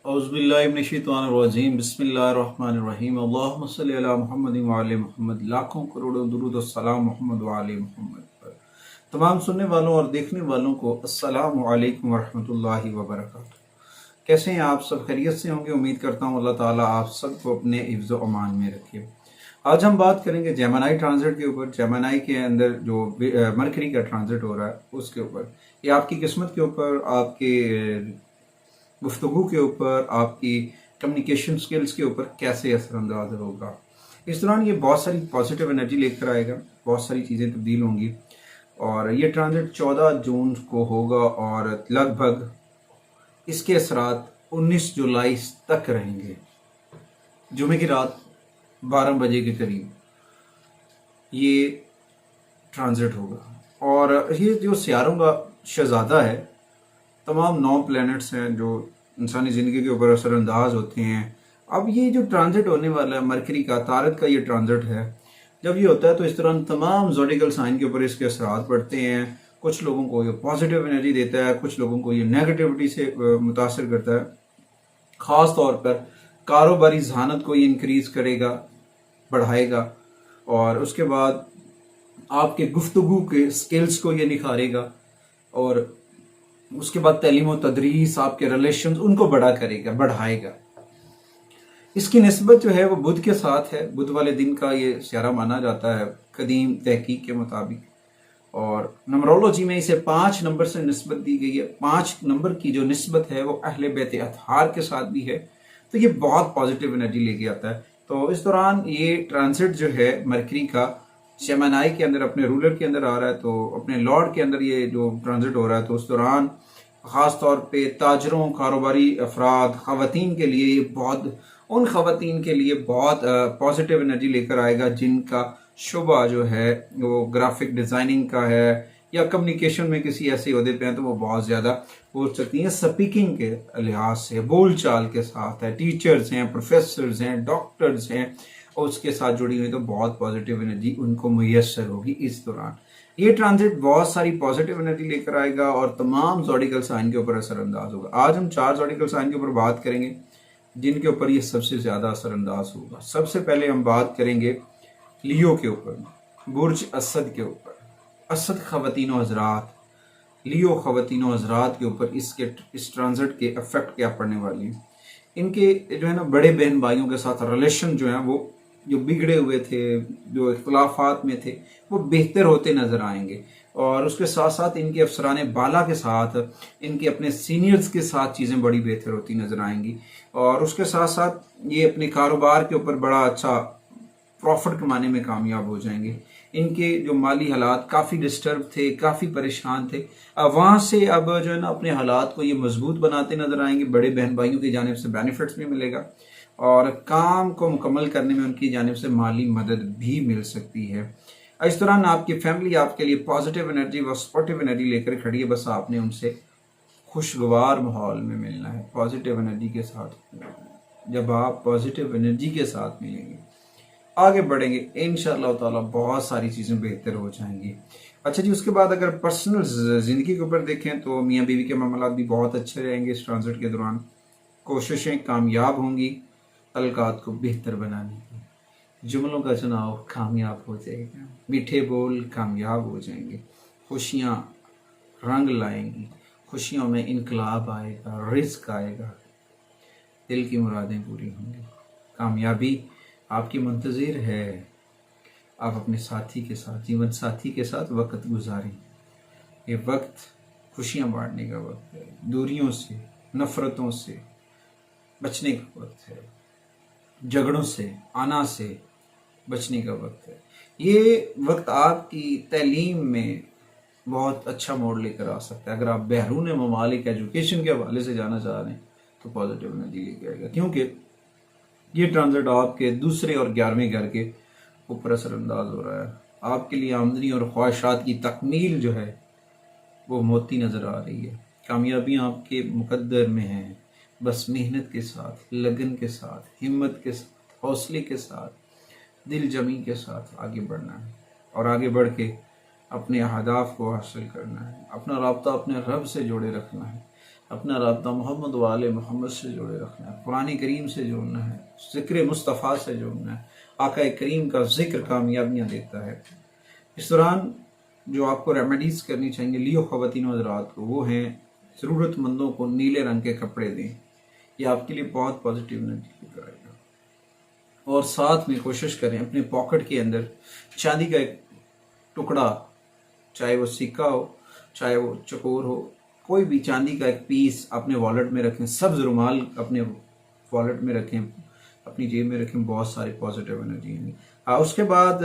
औज़ुबिल्लाहिमिनश्शैतानिर्रजीम बिस्मिल्लाहिर्रहमानिर्रहीम अल्लाहुम्मा सल्लि अला मुहम्मद व आले मुहम्मद। लाखों करोड़ों दुरूद और सलाम मोहम्मद व आले मुहम्मद पर। तमाम सुनने वालों और देखने वालों को अस्सलामु अलैकुम व रहमतुल्लाहि व बरकातुहू। कैसे हैं आप सब? खैरियत से होंगे। उम्मीद करता हूँ अल्लाह ताला आप सबको अपने हिफ्ज़ व अमान में रखे। आज हम बात करेंगे जेमिनी ट्रांजिट के ऊपर। जेमिनी के अंदर जो मरकरी का ट्रांजिट हो रहा है उसके ऊपर, ये आपकी किस्मत के ऊपर, आपके गुफ्तगू के ऊपर, आपकी कम्युनिकेशन स्किल्स के ऊपर कैसे असरअंदाज होगा। इस दौरान ये बहुत सारी पॉजिटिव एनर्जी लेकर आएगा, बहुत सारी चीज़ें तब्दील होंगी। और ये ट्रांजिट 14 जून को होगा और लगभग इसके असरात 19 जुलाई तक रहेंगे। जुमे की रात 12 बजे के करीब ये ट्रांजिट होगा। और ये जो सियारों का शहजादा है, तमाम 9 प्लैनेट्स हैं जो इंसानी ज़िंदगी के ऊपर असरअंदाज होते हैं। अब ये जो ट्रांजिट होने वाला है मरकरी का, तारत का ये ट्रांजिट है, जब ये होता है तो इस दौरान तमाम ज़ोडिकल साइन के ऊपर इसके असरात पड़ते हैं। कुछ लोगों को ये पॉजिटिव एनर्जी देता है, कुछ लोगों को ये नेगेटिविटी से मुतासर करता है। ख़ास तौर पर कारोबारी जहानत को ये इंक्रीज़ करेगा, बढ़ाएगा। और उसके बाद आपके गुफ्तगू के स्किल्स को ये निखारेगा। और उसके बाद तालीम और तदरीस, आपके रिलेशंस, उनको बड़ा करेगा, बढ़ाएगा। इसकी निस्बत जो है वो बुध के साथ है। बुध वाले दिन का ये सियारा माना जाता है कदीम तहकीक के मुताबिक। और नंबरोलॉजी में इसे 5 नंबर से निस्बत दी गई है। 5 नंबर की जो निस्बत है वो अहले बैत अतहार के साथ भी है, तो ये बहुत पॉजिटिव एनर्जी लेके आता है। तो इस दौरान ये ट्रांजिट जो है मरकरी का जेमिनी के अंदर, अपने रूलर के अंदर आ रहा है, तो अपने लॉर्ड के अंदर ये जो ट्रांजिट हो रहा है, तो उस दौरान ख़ास तौर पे ताजरों, कारोबारी अफराद, ख़वातीन के लिए ये बहुत, उन ख़वातीन के लिए बहुत पॉजिटिव एनर्जी लेकर आएगा जिनका शुबा जो है वो ग्राफिक डिज़ाइनिंग का है या कम्युनिकेशन में किसी ऐसे ओहदे पे हैं, तो वो बहुत ज़्यादा बोल सकती हैं। स्पीकिंग के लिहाज से, बोल चाल के साथ है, टीचर्स हैं, प्रोफेसर्स हैं, डॉक्टर्स हैं, और उसके साथ जुड़ी हुई, तो बहुत पॉजिटिव एनर्जी उनको मुयस्सर होगी इस दौरान। ये ट्रांजिट बहुत सारी पॉजिटिव एनर्जी लेकर आएगा और तमाम ज़ोडिकल साइन के ऊपर असरअंदाज होगा। आज हम 4 ज़ोडिकल साइन के ऊपर बात करेंगे जिनके ऊपर ये सबसे ज़्यादा असरअंदाज होगा। सबसे पहले हम बात करेंगे लियो के ऊपर, बुर्ज असद के ऊपर। असद ख़वातीन व हज़रात, लियो ख़वातीन व हज़रात के ऊपर इस ट्रांजिट के इफेक्ट क्या पड़ने वाली हैं। इनके जो है ना बड़े बहन भाइयों के साथ रिलेशन जो है वो जो बिगड़े हुए थे, जो इख्तलाफात में थे, वो बेहतर होते नज़र आएंगे। और उसके साथ साथ इनके अफसरान बाला के साथ, इनके अपने सीनियर्स के साथ चीज़ें बड़ी बेहतर होती नज़र आएंगी। और उसके साथ साथ ये अपने कारोबार के ऊपर बड़ा अच्छा प्रॉफिट कमाने में कामयाब हो जाएंगे। इनके जो माली हालात काफ़ी डिस्टर्ब थे, काफ़ी परेशान थे, अब वहाँ से अब जो है ना अपने हालात को ये मजबूत बनाते नज़र आएंगे। बड़े बहन भाइयों की जानिब से बेनिफिट्स भी मिलेगा और काम को मुकम्मल करने में उनकी जानिब से माली मदद भी मिल सकती है। इस दौरान आपकी फैमिली आपके लिए पॉजिटिव एनर्जी व सपोर्टिव एनर्जी लेकर खड़ी है, बस आपने उनसे खुशगवार माहौल में मिलना है, पॉजिटिव एनर्जी के साथ। जब आप पॉजिटिव एनर्जी के साथ मिलेंगे, आगे बढ़ेंगे, इंशाअल्लाह ताला बहुत सारी चीज़ें बेहतर हो जाएंगी। अच्छा जी, उसके बाद अगर पर्सनल ज़िंदगी के ऊपर देखें तो मियाँ बीवी के मामलात भी बहुत अच्छे रहेंगे इस ट्रांजिट के दौरान। कोशिशें कामयाब होंगी तल्कात को बेहतर बनाने की। जुमलों का चुनाव कामयाब हो जाएगा, मीठे बोल कामयाब हो जाएंगे, खुशियाँ रंग लाएंगी, खुशियों में इनकलाब आएगा, रिज़्क आएगा, दिल की मुरादें पूरी होंगी, कामयाबी आपकी मुंतज़िर है। आप अपने साथी के साथ, जीवन साथी के साथ वक्त गुजारें। ये वक्त खुशियाँ बांटने का वक्त है, दूरियों से, नफ़रतों से बचने का वक्त है, झगड़ों से, आना से बचने का वक्त है। ये वक्त आपकी तालीम में बहुत अच्छा मोड़ लेकर आ सकता है। अगर आप बैरून ममालिक एजुकेशन के हवाले से जाना चाह रहे हैं तो पॉजिटिव एनर्जी लेके आएगा, क्योंकि ये ट्रांजिट आपके दूसरे और 11वें घर के ऊपर असरअंदाज हो रहा है। आपके लिए आमदनी और ख्वाहिशात की तकमील जो है वो मोती नज़र आ रही है। कामयाबियाँ आपके मुकद्दर में हैं, बस मेहनत के साथ, लगन के साथ, हिम्मत के साथ, हौसले के साथ, दिल जमी के साथ आगे बढ़ना है और आगे बढ़ के अपने अहदाफ को हासिल करना है। अपना राब्ता अपने रब से जोड़े रखना है। अपना रब्ता मोहम्मद वाले मोहम्मद से जोड़े रखना है, कुरान करीम से जोड़ना है, ज़िक्र मुस्तफ़ा से जोड़ना है। आका करीम का ज़िक्र कामयाबियाँ देता है। इस दौरान जो आपको रेमेडीज़ करनी चाहिए लियो ख़वातीन हज़रात को, वो हैं ज़रूरतमंदों को नीले रंग के कपड़े दें। ये आपके लिए बहुत पॉजिटिव एनर्जी लेकर आएगा। और साथ में कोशिश करें अपने पॉकेट के अंदर चांदी का एक टुकड़ा, चाहे वो सिक्का हो चाहे वो चकोर हो, कोई भी चांदी का एक पीस अपने वॉलेट में रखें। सब्ज़ रुमाल अपने वॉलेट में रखें, अपनी जेब में रखें, बहुत सारी पॉजिटिव एनर्जी आएंगी। उसके बाद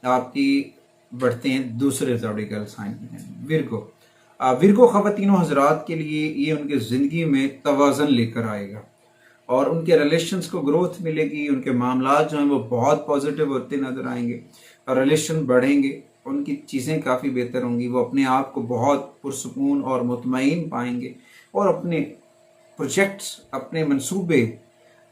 आपकी बढ़ते हैं दूसरे ज़ोडिएकल साइन में, विर्गो। विर्गो ख़वातीनों हज़रात के लिए ये उनके ज़िंदगी में तवाज़न लेकर आएगा और उनके रिलेशंस को ग्रोथ मिलेगी। उनके मामलात जो हैं वो बहुत पॉजिटिव होते नज़र आएंगे और रिलेशन बढ़ेंगे, उनकी चीज़ें काफ़ी बेहतर होंगी। वो अपने आप को बहुत पुरसुकून और मुतमईन पाएंगे और अपने प्रोजेक्ट्स, अपने मंसूबे,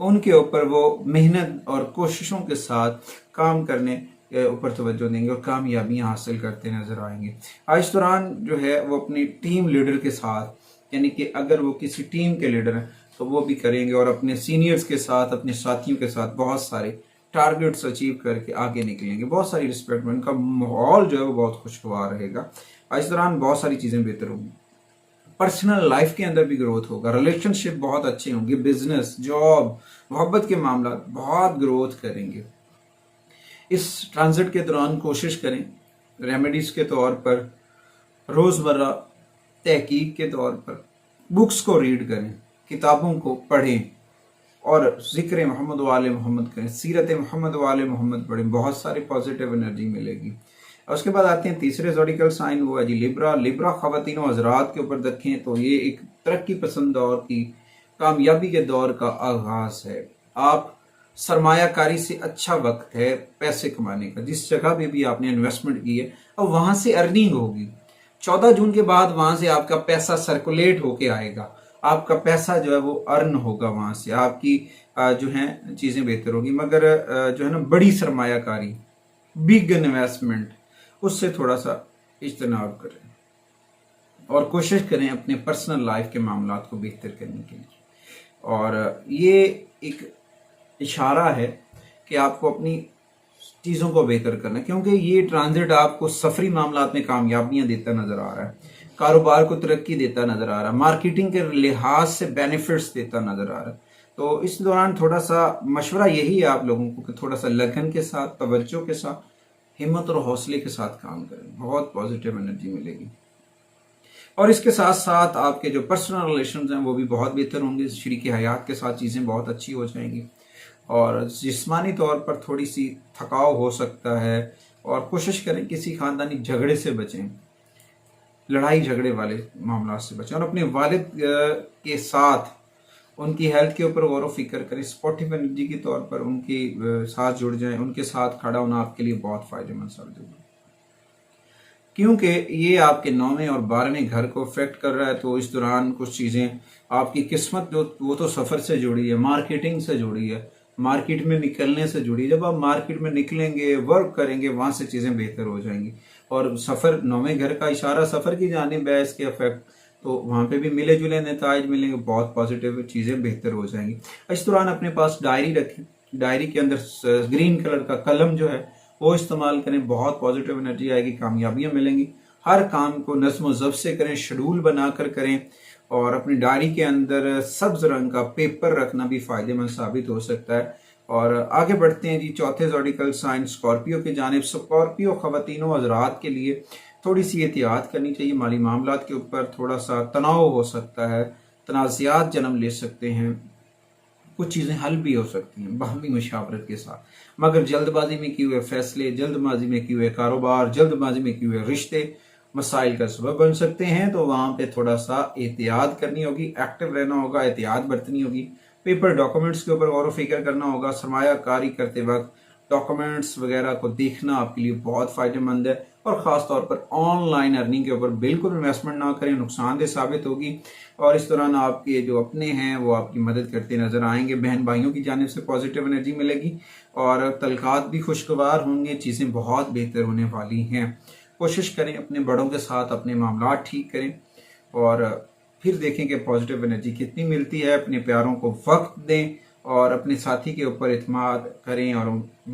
उनके ऊपर वो मेहनत और कोशिशों के साथ काम करने ऊपर तवज्जो देंगे और कामयाबियाँ हासिल करते नज़र आएंगे। इस दौरान जो है वो अपनी टीम लीडर के साथ, यानी कि अगर वो किसी टीम के लीडर हैं तो वो भी करेंगे और अपने सीनियर्स के साथ, अपने साथियों के साथ बहुत सारे टारगेट्स अचीव करके आगे निकलेंगे। बहुत सारी रिस्पेक्ट में उनका माहौल जो है वो बहुत खुशगवार रहेगा। इस दौरान बहुत सारी चीज़ें बेहतर होंगी। पर्सनल लाइफ के अंदर भी ग्रोथ होगा, रिलेशनशिप बहुत अच्छे होंगे, बिजनेस, जॉब, मोहब्बत के मामला बहुत ग्रोथ करेंगे। इस ट्रांजिट के दौरान कोशिश करें रेमेडीज़ के तौर पर, रोज़मर्रा तहकीक के तौर पर बुक्स को रीड करें, किताबों को पढ़ें और ज़िक्र मोहम्मद वाले मोहम्मद करें, सीरत मोहम्मद वाले मोहम्मद पढ़ें, बहुत सारी पॉजिटिव एनर्जी मिलेगी। और उसके बाद आते हैं तीसरे ज़ोडिएकल साइन, वो है जी लिब्रा। लिब्रा ख़वातीनों हज़रात के ऊपर देखें तो ये एक तरक्की पसंद दौर की, कामयाबी के दौर का आगाज़ है। आप सरमायाकारी से अच्छा वक्त है पैसे कमाने का। जिस जगह पे भी आपने इन्वेस्टमेंट की है और वहाँ से अर्निंग होगी। 14 जून के बाद वहाँ से आपका पैसा सर्कुलेट होके आएगा, आपका पैसा जो है वो अर्न होगा, वहाँ से आपकी जो है चीज़ें बेहतर होगी। मगर जो है ना बड़ी सरमायाकारी, बिग इन्वेस्टमेंट, उससे थोड़ा सा इज्तनाब करें और कोशिश करें अपने पर्सनल लाइफ के मामलात को बेहतर करने के लिए। और ये एक इशारा है कि आपको अपनी चीज़ों को बेहतर करना है, क्योंकि ये ट्रांजिट आपको सफरी मामलात में कामयाबियां देता नज़र आ रहा है, कारोबार को तरक्की देता नज़र आ रहा है, मार्केटिंग के लिहाज से बेनिफिट्स देता नज़र आ रहा है। तो इस दौरान थोड़ा सा मशवरा यही है आप लोगों को कि थोड़ा सा लगन के साथ, तवज्जो के साथ, हिम्मत और हौसले के साथ काम करें, बहुत पॉजिटिव एनर्जी मिलेगी। और इसके साथ साथ आपके जो पर्सनल रिलेशंस हैं वो भी बहुत बेहतर होंगे, शरीक हयात के साथ चीज़ें बहुत अच्छी हो जाएंगी और जिस्मानी तौर पर थोड़ी सी थकाव हो सकता है। और कोशिश करें किसी ख़ानदानी झगड़े से बचें, लड़ाई झगड़े वाले मामला से बचें और अपने वालिद के साथ उनकी हेल्थ के ऊपर गौर व फिक्र करें। स्पोर्टिव एनर्जी के तौर पर उनके साथ जुड़ जाएं, उनके साथ खड़ा होना आपके लिए बहुत फ़ायदेमंद साबित होगा, क्योंकि ये आपके 9वें और 12वें घर को अफेक्ट कर रहा है। तो इस दौरान कुछ चीज़ें आपकी किस्मत जो वो तो सफ़र से जुड़ी है, मार्केटिंग से जुड़ी है, मार्केट में निकलने से जुड़ी। जब आप मार्केट में निकलेंगे, वर्क करेंगे, वहाँ से चीज़ें बेहतर हो जाएंगी। और सफ़र, 9वें घर का इशारा सफ़र की जानिब है, इसके अफेक्ट, तो वहाँ पे भी मिले जुले नताइज मिलेंगे, बहुत पॉजिटिव चीज़ें बेहतर हो जाएंगी। इस दौरान अपने पास डायरी रखें, डायरी के अंदर ग्रीन कलर का कलम जो है वो इस्तेमाल करें, बहुत पॉजिटिव एनर्जी आएगी, कामयाबियाँ मिलेंगी। हर काम को नज़्म व ज़ब्त से करें, शेड्यूल बनाकर करें और अपनी डायरी के अंदर सब्ज रंग का पेपर रखना भी फ़ायदेमंद साबित हो सकता है। और आगे बढ़ते हैं जी चौथे ज़ोडिएकल साइन स्कॉर्पियो की जानिब। स्कॉर्पियो ख़वातीनों हज़रात के लिए थोड़ी सी एहतियात करनी चाहिए, माली मामलात के ऊपर थोड़ा सा तनाव हो सकता है, तनाज़ात जन्म ले सकते हैं, कुछ चीज़ें हल भी हो सकती हैं बाहमी मुशावरत के साथ। मगर जल्दबाजी में किए हुए फैसले, जल्दबाजी में किए हुए कारोबार, जल्दबाजी में किए हुए रिश्ते मसाइल का सबब बन सकते हैं। तो वहाँ पे थोड़ा सा एहतियात करनी होगी, एक्टिव रहना होगा, एहतियात बरतनी होगी। पेपर डॉक्यूमेंट्स के ऊपर गौर व फिक्र करना होगा। सरमायाकारी करते वक्त डॉक्यूमेंट्स वगैरह को देखना आपके लिए बहुत फ़ायदेमंद है। और ख़ास तौर पर ऑनलाइन अर्निंग के ऊपर बिल्कुल इन्वेस्टमेंट ना करें, नुकसानदेह साबित होगी। और इस दौरान आपके जो अपने हैं वो आपकी मदद करते नज़र आएंगे, बहन भाइयों की जानिब से पॉजिटिव एनर्जी मिलेगी और तलकात भी खुशगवार होंगे, चीज़ें बहुत बेहतर होने वाली हैं। कोशिश करें अपने बड़ों के साथ अपने मामला ठीक करें और پھر دیکھیں کہ پازیٹیو انرجی کتنی ملتی ہے. اپنے پیاروں کو وقت دیں اور اپنے ساتھی کے اوپر اعتماد کریں اور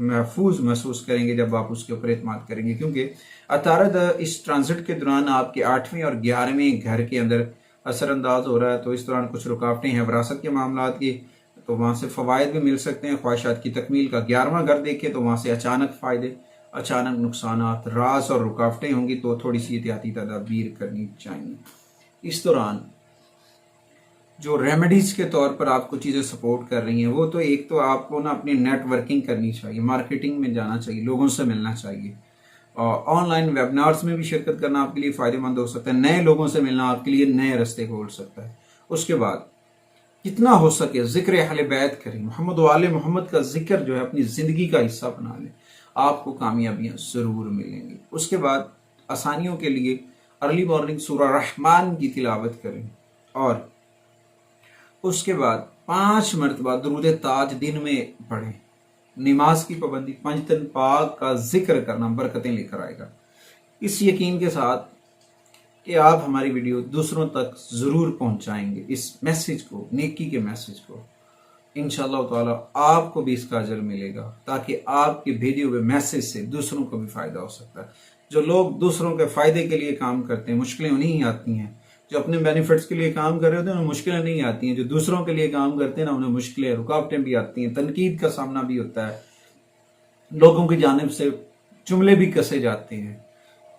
محفوظ محسوس کریں گے جب آپ اس کے اوپر اعتماد کریں گے، کیونکہ عطارد اس ٹرانزٹ کے دوران آپ کے 8ویں اور 11ویں گھر کے اندر اثر انداز ہو رہا ہے. تو اس دوران کچھ رکاوٹیں ہیں وراثت کے معاملات کی، تو وہاں سے فوائد بھی مل سکتے ہیں. خواہشات کی تکمیل کا 11واں گھر دیکھیں تو وہاں سے اچانک فائدے، اچانک نقصانات، راز اور رکاوٹیں ہوں گی، تو تھوڑی سی احتیاطی تدابیر کرنی چاہیے. اس دوران جو ریمیڈیز کے طور پر آپ کو چیزیں سپورٹ کر رہی ہیں، وہ تو ایک تو آپ کو نا اپنی نیٹ ورکنگ کرنی چاہیے، مارکیٹنگ میں جانا چاہیے، لوگوں سے ملنا چاہیے، اور آن لائن ویبنارز میں بھی شرکت کرنا آپ کے لیے فائدہ مند ہو سکتا ہے. نئے لوگوں سے ملنا آپ کے لیے نئے راستے کھول سکتا ہے. اس کے بعد جتنا ہو سکے ذکر اہل بیت کریں، محمد و آل محمد کا ذکر جو ہے اپنی زندگی کا حصہ بنا لیں، آپ کو کامیابیاں ضرور ملیں گی. اس کے بعد آسانیوں کے لیے ارلی مارننگ سورہ رحمان کی تلاوت کریں، اور اس کے بعد 5 مرتبہ درود تاج دن میں پڑھیں. نماز کی پابندی، 5 دن پاک کا ذکر کرنا برکتیں لے کر آئے گا. اس یقین کے ساتھ کہ آپ ہماری ویڈیو دوسروں تک ضرور پہنچائیں گے، اس میسج کو، نیکی کے میسج کو، انشاءاللہ تعالی آپ کو بھی اس کا اجر ملے گا، تاکہ آپ کے بھیجے ہوئے میسج سے دوسروں کو بھی فائدہ ہو سکتا ہے. جو لوگ دوسروں کے فائدے کے لیے کام کرتے ہیں، مشکلیں انہیں ہی آتی ہیں. جو اپنے بینیفٹس کے لیے کام کر رہے ہوتے ہیں انہیں مشکلیں نہیں آتی ہیں. جو دوسروں کے لیے کام کرتے ہیں نا، انہیں مشکلیں، رکاوٹیں بھی آتی ہیں، تنقید کا سامنا بھی ہوتا ہے، لوگوں کی جانب سے جملے بھی کسے جاتے ہیں،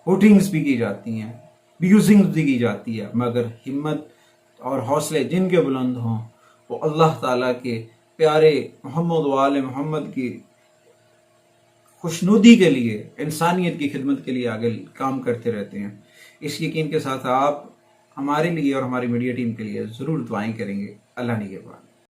ہوٹنگز بھی کی جاتی ہیں، بیوزنگ بھی کی جاتی ہے. مگر ہمت اور حوصلے جن کے بلند ہوں، وہ اللہ تعالیٰ کے پیارے محمد و آل محمد کی خوشنودی کے لیے، انسانیت کی خدمت کے لیے آگے کام کرتے رہتے ہیں. اس یقین کے ساتھ آپ ہمارے لیے اور ہماری میڈیا ٹیم کے لیے ضرور دعائیں کریں گے. اللہ نگہبان.